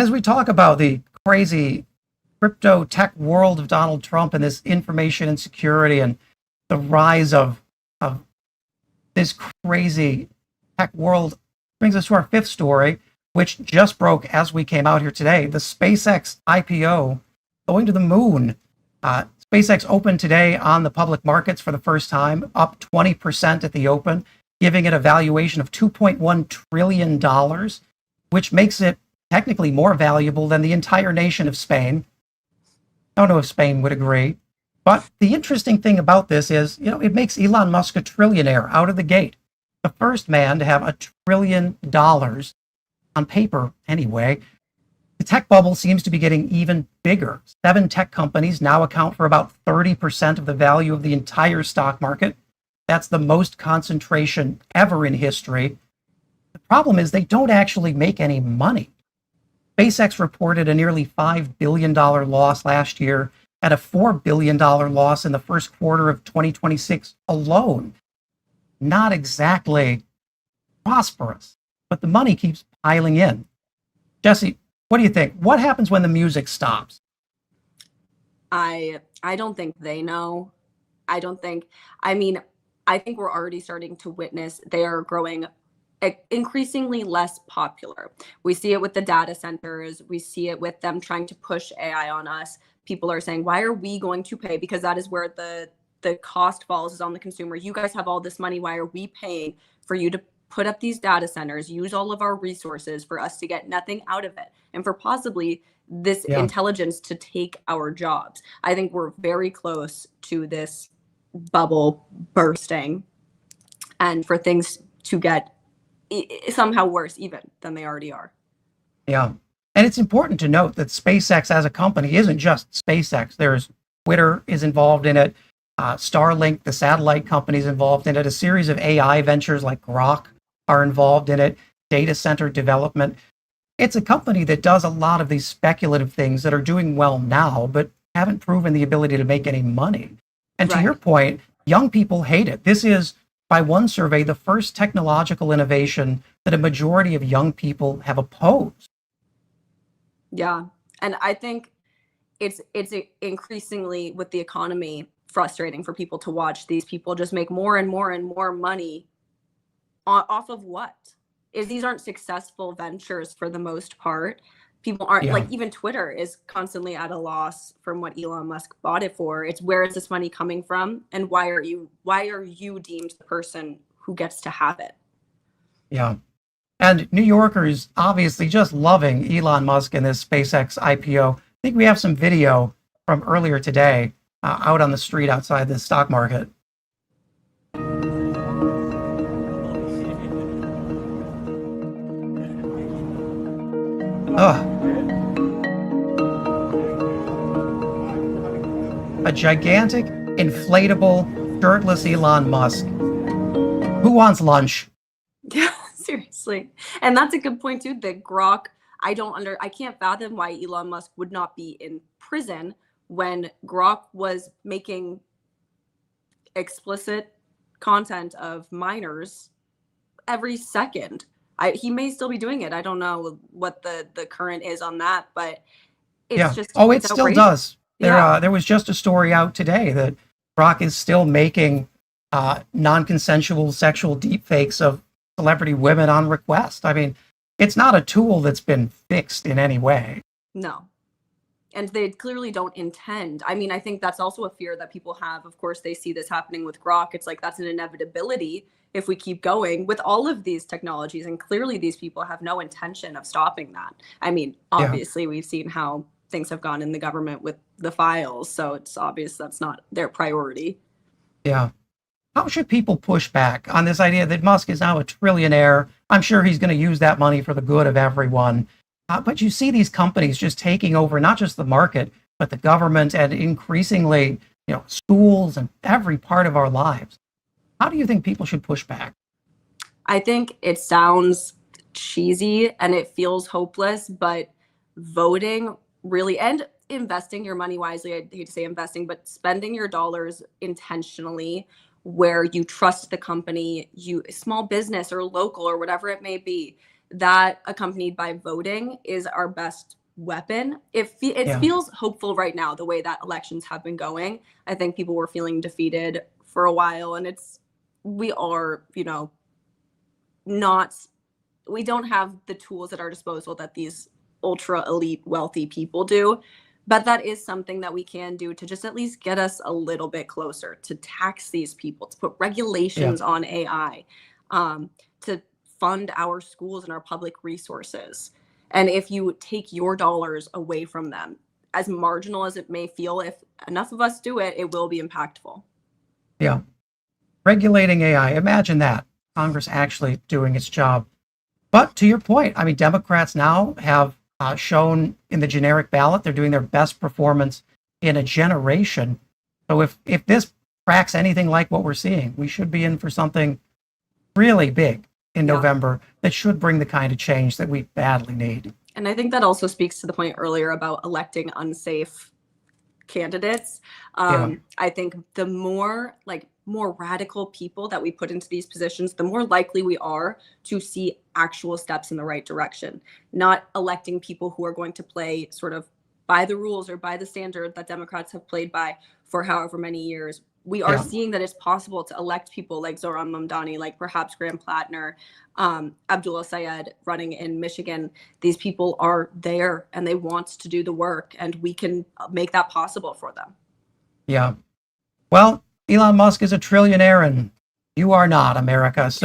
as we talk about the crazy crypto tech world of Donald Trump and this information insecurity and the rise of this crazy tech world, brings us to our fifth story, which just broke as we came out here today. The SpaceX IPO going to the moon. SpaceX opened today on the public markets for the first time, up 20% at the open, giving it a valuation of $2.1 trillion, which makes it technically more valuable than the entire nation of Spain. I don't know if Spain would agree. But the interesting thing about this is, it makes Elon Musk a trillionaire out of the gate. The first man to have $1 trillion on paper anyway. The tech bubble seems to be getting even bigger. 7 tech companies now account for about 30% of the value of the entire stock market. That's the most concentration ever in history. The problem is they don't actually make any money. SpaceX reported a nearly $5 billion loss last year and a $4 billion loss in the first quarter of 2026 alone. Not exactly prosperous, but the money keeps piling in. Jesse, what do you think? What happens when the music stops? I don't think they know. I think we're already starting to witness they are growing increasingly less popular. We see it with the data centers. We see it with them trying to push AI on us. People are saying, why are we going to pay? Because that is where the cost falls, is on the consumer. You guys have all this money. Why are we paying for you to put up these data centers, use all of our resources for us to get nothing out of it, and for possibly this intelligence to take our jobs? I think we're very close to this bubble bursting, and for things to get somehow worse even than they already are. Yeah. And it's important to note that SpaceX as a company isn't just SpaceX. There's Twitter is involved in it. Starlink, the satellite company, is involved in it. A series of AI ventures like Grok are involved in it. Data center development. It's a company that does a lot of these speculative things that are doing well now, but haven't proven the ability to make any money. And to your point, young people hate it. This is, by one survey, the first technological innovation that a majority of young people have opposed. Yeah. And I think it's increasingly, with the economy, frustrating for people to watch these people just make more and more and more money off of what? These aren't successful ventures for the most part. People aren't like, even Twitter is constantly at a loss from what Elon Musk bought it for. It's, where is this money coming from? And why are you deemed the person who gets to have it? Yeah. And New Yorkers obviously just loving Elon Musk and this SpaceX IPO. I think we have some video from earlier today out on the street outside the stock market. A gigantic, inflatable, shirtless Elon Musk. Who wants lunch? Yeah, seriously. And that's a good point too. The Grok, I can't fathom why Elon Musk would not be in prison when Grok was making explicit content of minors every second. He may still be doing it. I don't know what the current is on that, but it's just, it it's still outrageous. does. There was just a story out today that Grok is still making non-consensual sexual deepfakes of celebrity women on request. I mean, it's not a tool that's been fixed in any way. No. And they clearly don't intend. I mean, I think that's also a fear that people have. Of course, they see this happening with Grok. It's like, that's an inevitability if we keep going with all of these technologies. And clearly these people have no intention of stopping that. I mean, obviously, we've seen how things have gone in the government with the files. So it's obvious that's not their priority. Yeah. How should people push back on this idea that Musk is now a trillionaire? I'm sure he's going to use that money for the good of everyone. But you see these companies just taking over not just the market, but the government and increasingly, schools and every part of our lives. How do you think people should push back? I think it sounds cheesy and it feels hopeless, but voting really, and investing your money wisely, I hate to say investing, but spending your dollars intentionally where you trust the company, small business or local or whatever it may be, that accompanied by voting is our best weapon. It Yeah. feels hopeful right now, the way that elections have been going. I think people were feeling defeated for a while, and we are, not, we don't have the tools at our disposal that these ultra elite wealthy people do. But that is something that we can do to just at least get us a little bit closer, to tax these people, to put regulations on AI, to fund our schools and our public resources. And if you take your dollars away from them, as marginal as it may feel, if enough of us do it, it will be impactful. Yeah. Regulating AI. Imagine that. Congress actually doing its job. But to your point, I mean, Democrats now have shown in the generic ballot they're doing their best performance in a generation. So if this tracks anything like what we're seeing, we should be in for something really big in November that should bring the kind of change that we badly need. And I think that also speaks to the point earlier about electing unsafe candidates. I think the more radical people that we put into these positions, the more likely we are to see actual steps in the right direction, not electing people who are going to play sort of by the rules or by the standard that Democrats have played by for however many years. We are seeing that it's possible to elect people like Zohran Mamdani, like perhaps Graham Plattner, Abdullah Syed running in Michigan. These people are there and they want to do the work, and we can make that possible for them. Yeah. Well, Elon Musk is a trillionaire and you are not, America. So